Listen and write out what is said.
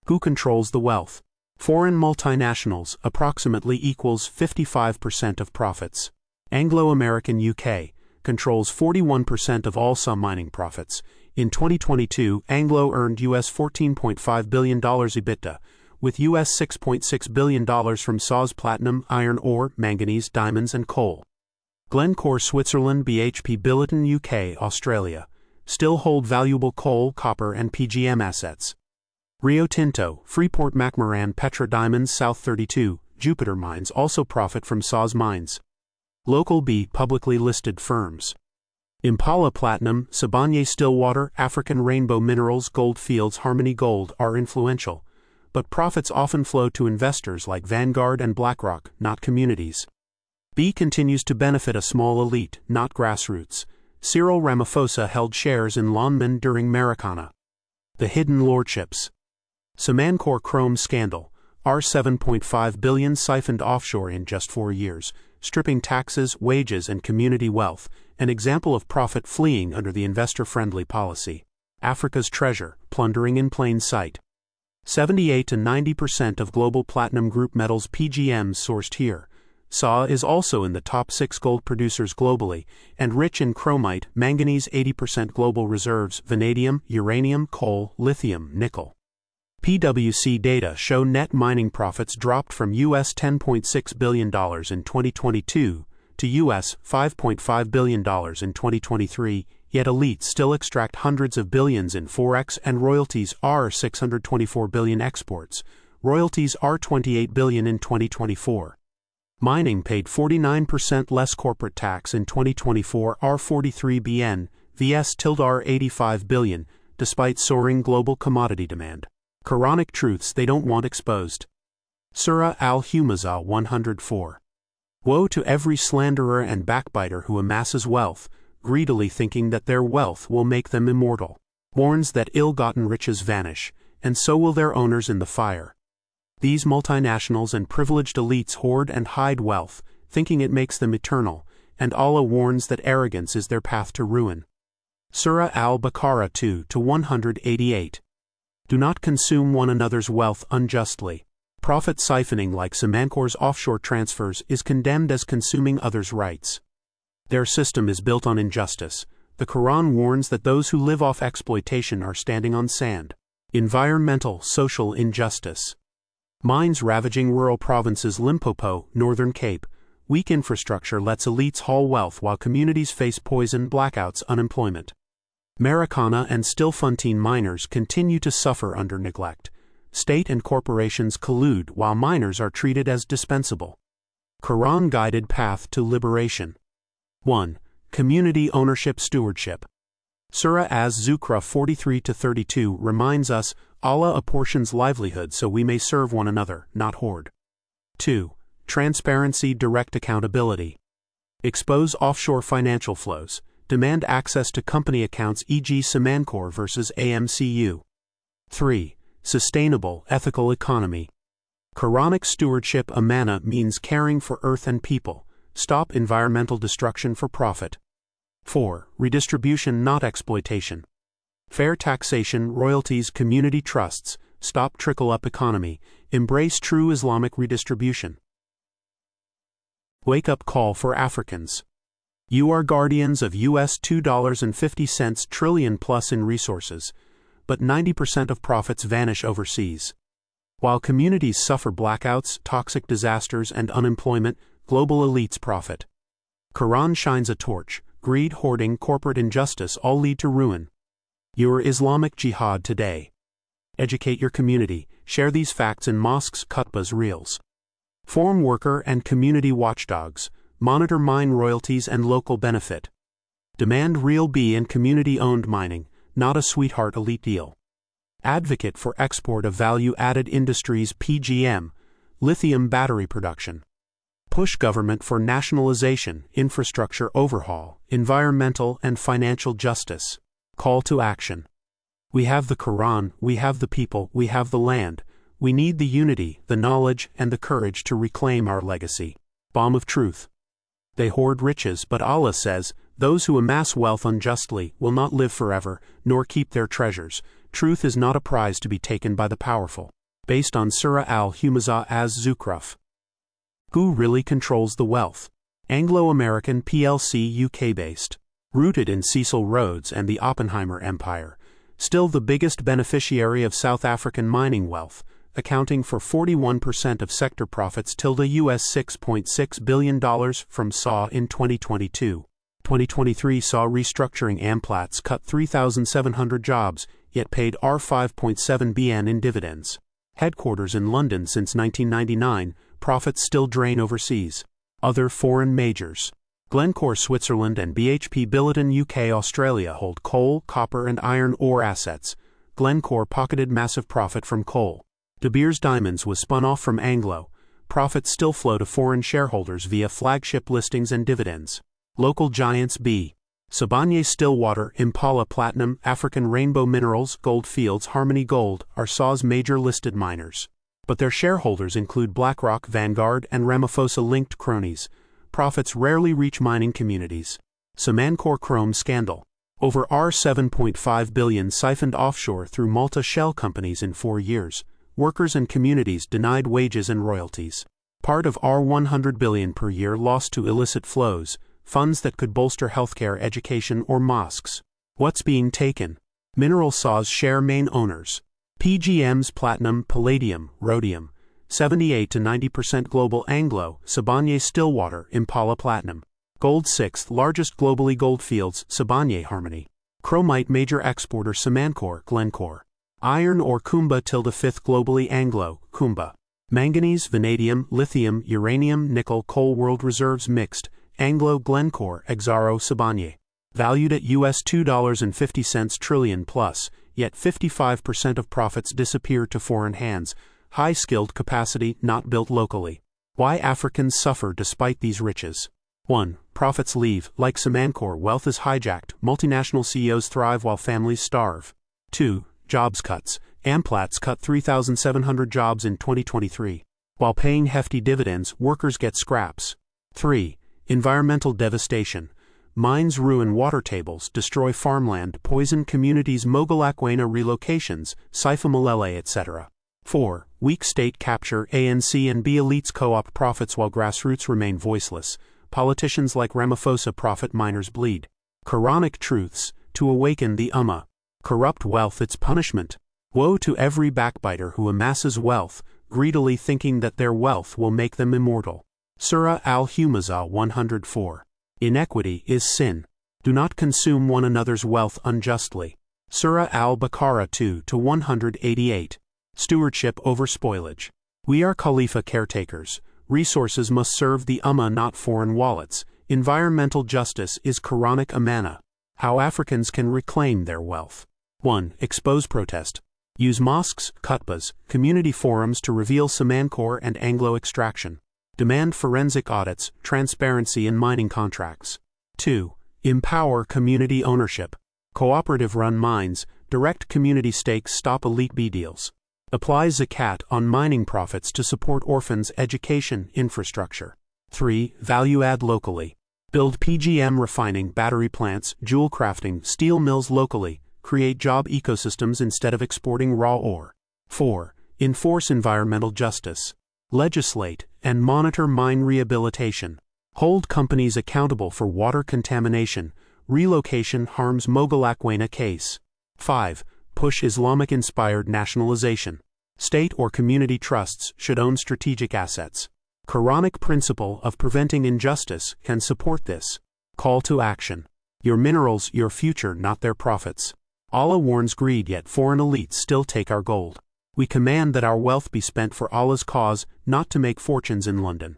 Who controls the wealth? Foreign multinationals approximately equals 55% of profits. Anglo-American UK controls 41% of all some mining profits. In 2022, Anglo earned US $14.5 billion EBITDA, with US $6.6 billion from SAS platinum, iron ore, manganese, diamonds and coal. Glencore Switzerland, BHP Billiton UK, Australia still hold valuable coal, copper and PGM assets. Rio Tinto, Freeport-McMoRan, Petra Diamonds, South 32, Jupiter Mines also profit from SAS mines. Local B publicly listed firms. Impala Platinum, Sibanye-Stillwater, African Rainbow Minerals, Gold Fields, Harmony Gold are influential, but profits often flow to investors like Vanguard and BlackRock, not communities. B continues to benefit a small elite, not grassroots. Cyril Ramaphosa held shares in Lonmin during Marikana. The hidden lordships. Samancor Chrome scandal. R$7.5 billion siphoned offshore in just 4 years, stripping taxes, wages and community wealth, an example of profit fleeing under the investor-friendly policy. Africa's treasure, plundering in plain sight. 78 to 90% of global platinum group metals PGMs sourced here. SA is also in the top 6 gold producers globally, and rich in chromite, manganese 80% global reserves, vanadium, uranium, coal, lithium, nickel. PwC data show net mining profits dropped from US $10.6 billion in 2022 to US $5.5 billion in 2023, yet elites still extract hundreds of billions in forex and royalties are $624 billion exports. Royalties are $28 billion in 2024. Mining paid 49% less corporate tax in 2024 R43 BN, vs R 85 billion, despite soaring global commodity demand. Quranic truths they don't want exposed. Surah Al-Humazah 104. Woe to every slanderer and backbiter who amasses wealth, greedily thinking that their wealth will make them immortal. Warns that ill-gotten riches vanish, and so will their owners in the fire. These multinationals and privileged elites hoard and hide wealth, thinking it makes them eternal, and Allah warns that arrogance is their path to ruin. Surah Al-Baqarah 2-188. Do not consume one another's wealth unjustly. Profit siphoning like Samancor's offshore transfers is condemned as consuming others' rights. Their system is built on injustice. The Quran warns that those who live off exploitation are standing on sand. Environmental, social injustice. Mines ravaging rural provinces Limpopo, Northern Cape. Weak infrastructure lets elites haul wealth while communities face poison, blackouts, unemployment. Marikana and Stilfontein miners continue to suffer under neglect. State and corporations collude while miners are treated as dispensable. Quran-guided path to liberation. 1. Community ownership stewardship. Surah Az-Zukhruf 43-32 reminds us, Allah apportions livelihood so we may serve one another, not hoard. 2. Transparency, direct accountability. Expose offshore financial flows. Demand access to company accounts e.g. Samancor versus AMCU. 3. Sustainable, ethical economy. Quranic stewardship amana means caring for earth and people. Stop environmental destruction for profit. 4. Redistribution, not exploitation. Fair taxation, royalties, community trusts. Stop trickle-up economy. Embrace true Islamic redistribution. Wake-up call for Africans. You are guardians of US $2.50 trillion plus in resources, but 90% of profits vanish overseas. While communities suffer blackouts, toxic disasters, and unemployment, global elites profit. Quran shines a torch. Greed, hoarding, corporate injustice all lead to ruin. Your Islamic jihad today. Educate your community. Share these facts in mosques, khutbahs, reels. Form worker and community watchdogs. Monitor mine royalties and local benefit. Demand real B and community-owned mining, not a sweetheart elite deal. Advocate for export of value-added industries PGM, lithium battery production. Push government for nationalization, infrastructure overhaul, environmental and financial justice. Call to action. We have the Quran, we have the people, we have the land. We need the unity, the knowledge, and the courage to reclaim our legacy. Bomb of truth. They hoard riches, but Allah says, those who amass wealth unjustly will not live forever, nor keep their treasures. Truth is not a prize to be taken by the powerful. based on Surah al-Humazah az-Zukhruf. Who really controls the wealth? Anglo American plc, UK-based. Rooted in Cecil Rhodes and the Oppenheimer Empire, still the biggest beneficiary of South African mining wealth, accounting for 41% of sector profits, US $6.6 billion from SAW in 2022. 2023 saw restructuring. Amplats cut 3,700 jobs, yet paid R5.7 billion in dividends. Headquarters in London since 1999, profits still drain overseas. Other foreign majors. Glencore Switzerland and BHP Billiton UK Australia hold coal, copper and iron ore assets. Glencore pocketed massive profit from coal. De Beers Diamonds was spun off from Anglo. Profits still flow to foreign shareholders via flagship listings and dividends. Local giants B. Sibanye Stillwater, Impala Platinum, African Rainbow Minerals, Gold Fields, Harmony Gold are SAW's major listed miners. But their shareholders include BlackRock, Vanguard and Ramaphosa-linked cronies. Profits rarely reach mining communities. Samancor Chrome scandal. Over R7.5 billion siphoned offshore through Malta shell companies in 4 years. Workers and communities denied wages and royalties. Part of R100 billion per year lost to illicit flows, funds that could bolster healthcare, education or mosques. What's being taken? Mineral SAW's share main owners. PGMs Platinum, Palladium, Rhodium. 78 to 90% global. Anglo, Sibanye Stillwater, Impala Platinum. Gold 6th largest globally. Gold Fields, Sibanye Harmony. Chromite major exporter Samancor, Glencore. Iron ore Kumba 5th globally. Anglo, Kumba. Manganese, vanadium, lithium, uranium, nickel, coal. World reserves mixed. Anglo, Glencore, Exxaro, Sibanye. Valued at US $2.50 trillion plus, yet 55% of profits disappear to foreign hands. High-skilled capacity not built locally. Why Africans suffer despite these riches. 1. Profits leave. Like Samancor, wealth is hijacked. Multinational CEOs thrive while families starve. 2. Jobs cuts. Amplats cut 3,700 jobs in 2023. While paying hefty dividends, workers get scraps. 3. Environmental devastation. Mines ruin water tables, destroy farmland, poison communities. Mogalakwena relocations, Sipho etc. 4. Weak state capture. ANC and B elites co-opt profits while grassroots remain voiceless. Politicians like Ramaphosa profit, miners bleed. Quranic truths, to awaken the Ummah. Corrupt wealth, its punishment. Woe to every backbiter who amasses wealth, greedily thinking that their wealth will make them immortal. Surah al-Humazah 104. Inequity is sin. Do not consume one another's wealth unjustly. Surah al-Baqarah 2 to 188. Stewardship over spoilage. We are Khalifa caretakers. Resources must serve the Ummah, not foreign wallets. Environmental justice is Quranic amana. How Africans can reclaim their wealth. 1. Expose protest. Use mosques, khutbahs, community forums to reveal Samancor and Anglo extraction. Demand forensic audits, transparency in mining contracts. 2. Empower community ownership. Cooperative-run mines, direct community stakes stop elite B deals. Apply zakat on mining profits to support orphans' education infrastructure. 3. Value add locally. Build PGM refining, battery plants, jewel crafting, steel mills locally. Create job ecosystems instead of exporting raw ore. 4. Enforce environmental justice. Legislate and monitor mine rehabilitation. Hold companies accountable for water contamination. Relocation harms. Mogalakwena case. 5. Push Islamic-inspired nationalization. State or community trusts should own strategic assets. Quranic principle of preventing injustice can support this. Call to action. Your minerals, your future, not their profits. Allah warns greed, yet foreign elites still take our gold. We command that our wealth be spent for Allah's cause, not to make fortunes in London.